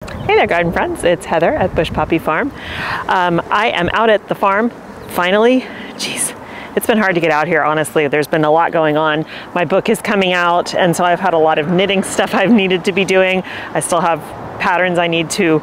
Hey there, garden friends. It's Heather at Bush Poppy Farm. I am out at the farm, finally. Jeez, it's been hard to get out here, honestly. There's been a lot going on. My book is coming out, and so I've had a lot of knitting stuff I've needed to be doing. I still have patterns I need to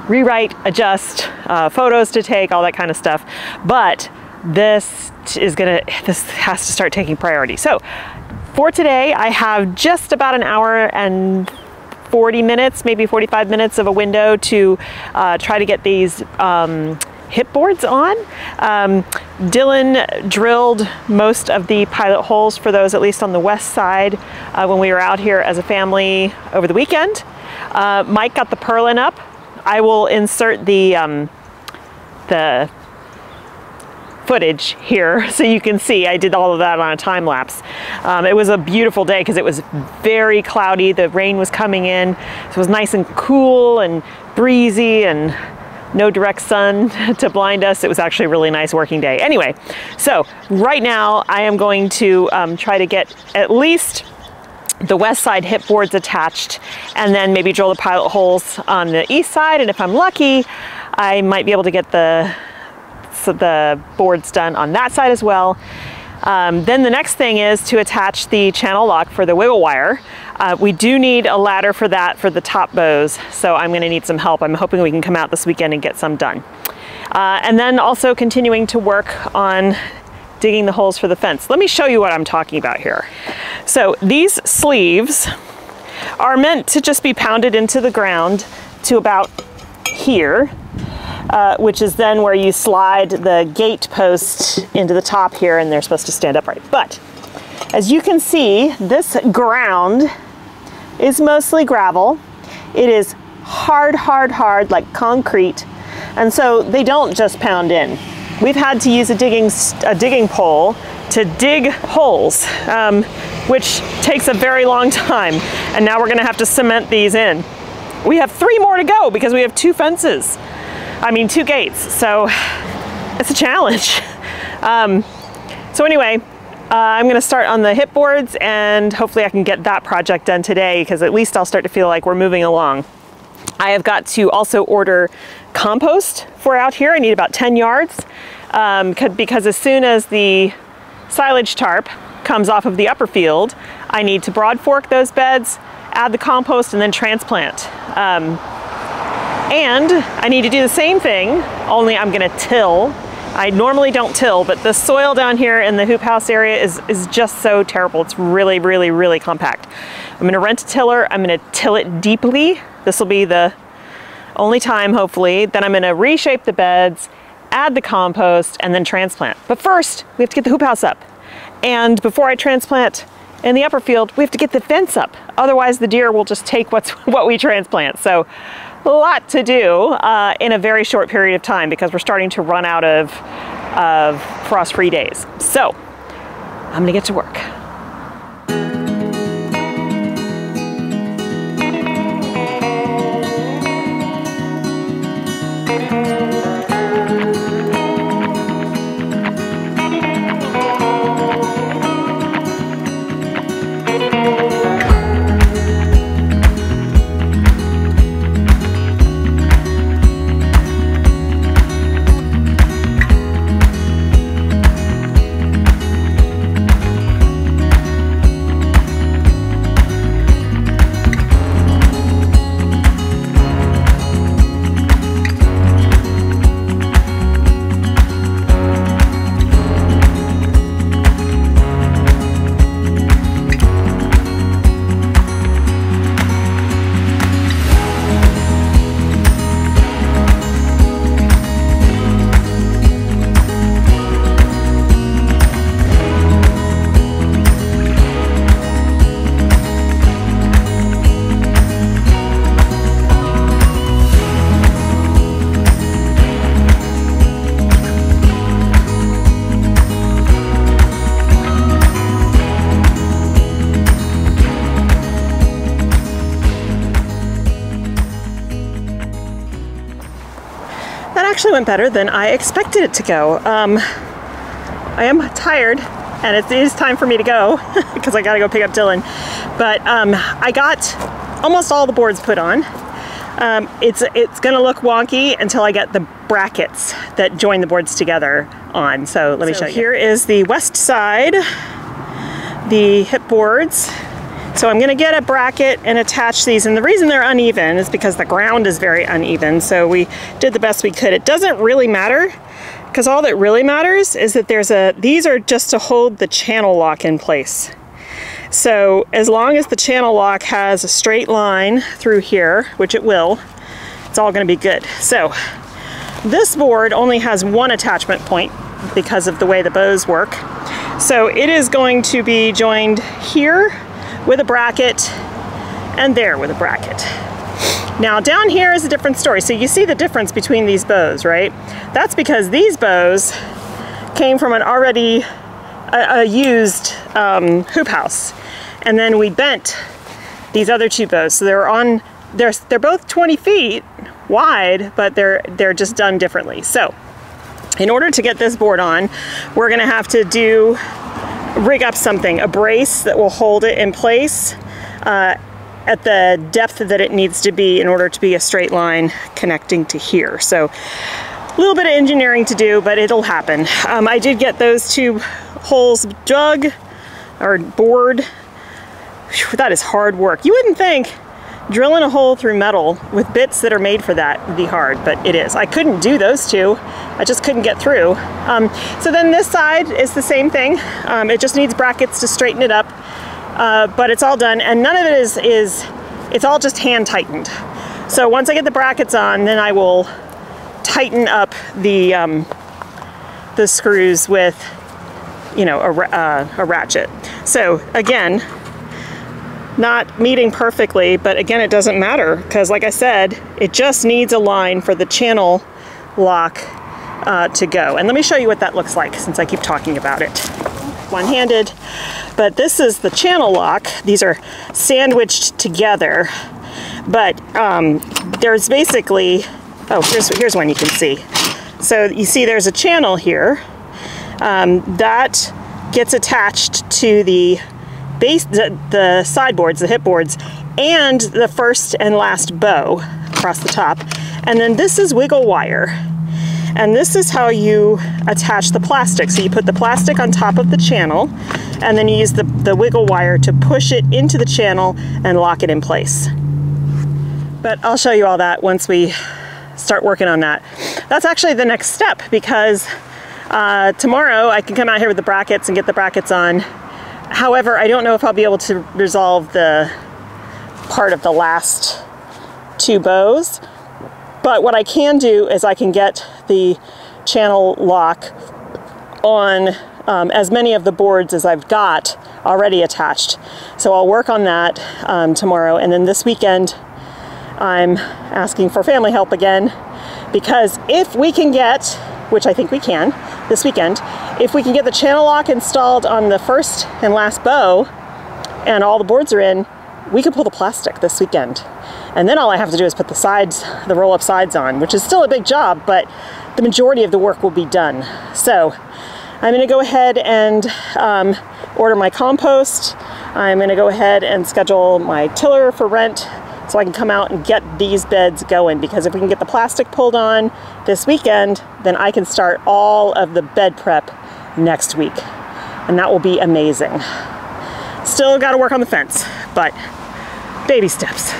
rewrite, adjust, photos to take, all that kind of stuff. But this has to start taking priority. So for today, I have just about an hour and 40 minutes, maybe 45 minutes of a window to try to get these hip boards on. Dylan drilled most of the pilot holes for those, at least on the west side, when we were out here as a family over the weekend. Mike got the purlin up. I will insert the footage here so you can see I did all of that on a time lapse. It was a beautiful day because it was very cloudy. The rain was coming in, so it was nice and cool and breezy and no direct sun to blind us. It was actually a really nice working day. Anyway, so right now I am going to try to get at least the west side hip boards attached, and then maybe drill the pilot holes on the east side, and if I'm lucky I might be able to get the boards done on that side as well. Then the next thing is to attach the channel lock for the wiggle wire. We do need a ladder for that for the top bows, so I'm going to need some help. I'm hoping we can come out this weekend and get some done. And then also continuing to work on digging the holes for the fence. Let me show you what I'm talking about here. So these sleeves are meant to just be pounded into the ground to about here. Which is then where you slide the gate post into the top here, and they're supposed to stand upright. But as you can see, this ground is mostly gravel. It is hard like concrete, and so they don't just pound in. We've had to use a digging pole to dig holes, which takes a very long time, and now we're gonna have to cement these in. We have 3 more to go because we have 2 fences. I mean, 2 gates, so it's a challenge. So anyway, I'm gonna start on the hip boards, and hopefully I can get that project done today, because at least I'll start to feel like we're moving along. I have got to also order compost for out here. I need about 10 yards, because as soon as the silage tarp comes off of the upper field, I need to broad fork those beds, add the compost, and then transplant. And I need to do the same thing, only I'm gonna till. I normally don't till, but the soil down here in the hoop house area is just so terrible. It's really compact. I'm gonna rent a tiller, I'm gonna till it deeply. This will be the only time, hopefully. Then I'm gonna reshape the beds, add the compost, and then transplant. But first, we have to get the hoop house up. And before I transplant in the upper field, we have to get the fence up. Otherwise the deer will just take what we transplant. So a lot to do in a very short period of time, because we're starting to run out of frost-free days. So I'm gonna get to work. Actually went better than I expected it to go. I am tired, and it is time for me to go because I gotta go pick up Dylan. But I got almost all the boards put on, It's gonna look wonky until I get the brackets that join the boards together on. So let me show you. Here is the west side, the hip boards. So I'm gonna get a bracket and attach these, and the reason they're uneven is because the ground is very uneven, so we did the best we could. It doesn't really matter, because all that really matters is that these are just to hold the channel lock in place. So as long as the channel lock has a straight line through here, which it will, it's all gonna be good. So this board only has one attachment point because of the way the bows work. So it is going to be joined here with a bracket and there with a bracket. Now down here is a different story. So you see the difference between these bows, right? That's because these bows came from an already used hoop house. And then we bent these other two bows. So they're both 20 feet wide, but they're just done differently. So in order to get this board on, we're gonna have to rig up something, a brace that will hold it in place at the depth that it needs to be in order to be a straight line connecting to here. So a little bit of engineering to do, but it'll happen. I did get those two holes dug or bored. Whew, that is hard work. You wouldn't think drilling a hole through metal with bits that are made for that would be hard, but it is. I couldn't do those two. I just couldn't get through. So then this side is the same thing. It just needs brackets to straighten it up, but it's all done. And none of it it's all just hand tightened. So once I get the brackets on, then I will tighten up the screws with, you know, a ratchet. So again, not meeting perfectly, but again, it doesn't matter because like I said, it just needs a line for the channel lock to go. And let me show you what that looks like since I keep talking about it. One-handed, but this is the channel lock. These are sandwiched together, but there's basically, oh, here's one you can see. So you see there's a channel here that gets attached to the base, the sideboards, the hip boards, and the first and last bow across the top. And then this is wiggle wire. And this is how you attach the plastic. So you put the plastic on top of the channel, and then you use the wiggle wire to push it into the channel and lock it in place. But I'll show you all that once we start working on that. That's actually the next step, because tomorrow I can come out here with the brackets and get the brackets on. However, I don't know if I'll be able to resolve the part of the last two bows, but what I can do is I can get the channel lock on as many of the boards as I've got already attached. So I'll work on that tomorrow, and then this weekend I'm asking for family help again, because if we can get, which I think we can this weekend, if we can get the channel lock installed on the first and last bow and all the boards are in, we could pull the plastic this weekend. And then all I have to do is put the sides, the roll-up sides on, which is still a big job, but the majority of the work will be done. So I'm gonna go ahead and order my compost. I'm gonna go ahead and schedule my tiller for rent so I can come out and get these beds going, because if we can get the plastic pulled on this weekend, then I can start all of the bed prep next week. And that will be amazing. Still got to work on the fence, but baby steps.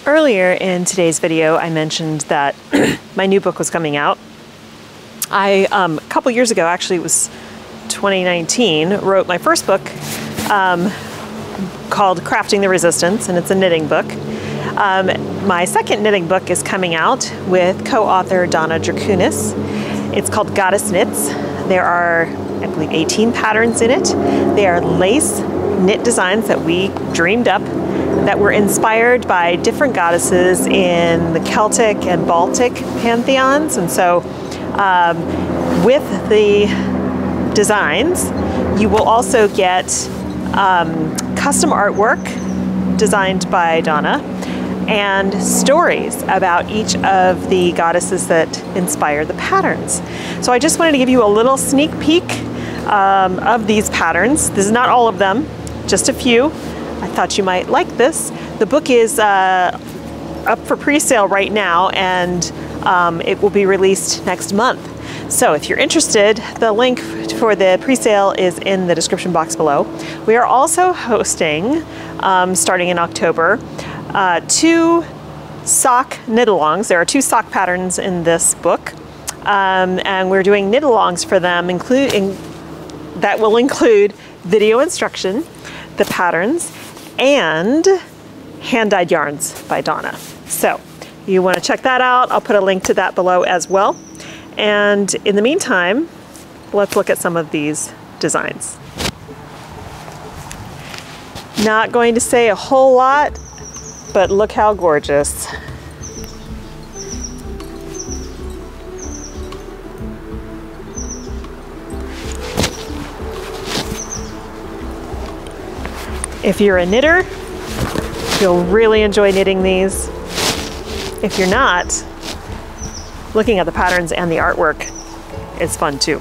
Earlier in today's video, I mentioned that my new book was coming out. I, a couple years ago, actually it was 2019, wrote my first book called Crafting the Resistance, and it's a knitting book. My second knitting book is coming out with co-author Donna Drakunis. It's called Goddess Knits. There are, I believe, 18 patterns in it. They are lace knit designs that we dreamed up that were inspired by different goddesses in the Celtic and Baltic pantheons. And so with the designs, you will also get custom artwork designed by Donna and stories about each of the goddesses that inspire the patterns. So I just wanted to give you a little sneak peek of these patterns. This is not all of them, just a few. I thought you might like this. The book is up for pre-sale right now, and it will be released next month. So if you're interested, the link for the pre-sale is in the description box below. We are also hosting, starting in October, 2 sock knit-alongs. There are 2 sock patterns in this book, and we're doing knit-alongs for them, that will include video instruction, the patterns, and hand-dyed yarns by Donna. So you want to check that out. I'll put a link to that below as well. And in the meantime, let's look at some of these designs. Not going to say a whole lot, but look how gorgeous. If you're a knitter, you'll really enjoy knitting these. If you're not, looking at the patterns and the artwork is fun too.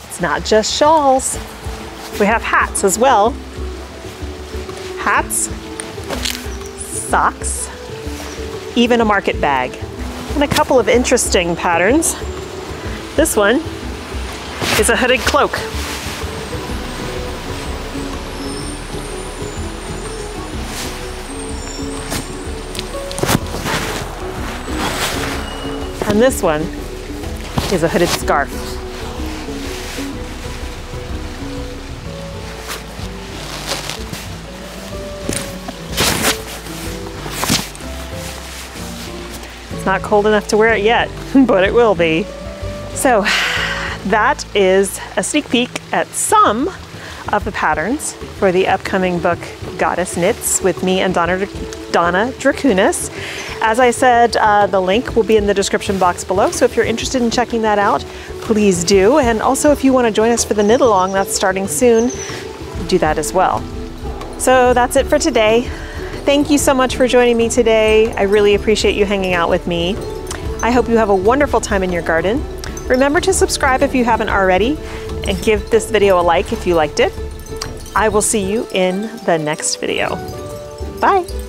It's not just shawls. We have hats as well. Hats, socks, even a market bag, and a couple of interesting patterns. This one is a hooded cloak. And this one is a hooded scarf. It's not cold enough to wear it yet, but it will be. So that is a sneak peek at some of the patterns for the upcoming book Goddess Knits with me and Donna Drakunis. As I said, the link will be in the description box below, so if you're interested in checking that out, please do. And also if you want to join us for the knit along that's starting soon, do that as well. So that's it for today. Thank you so much for joining me today. I really appreciate you hanging out with me. I hope you have a wonderful time in your garden. Remember to subscribe if you haven't already, and give this video a like if you liked it. I will see you in the next video. Bye.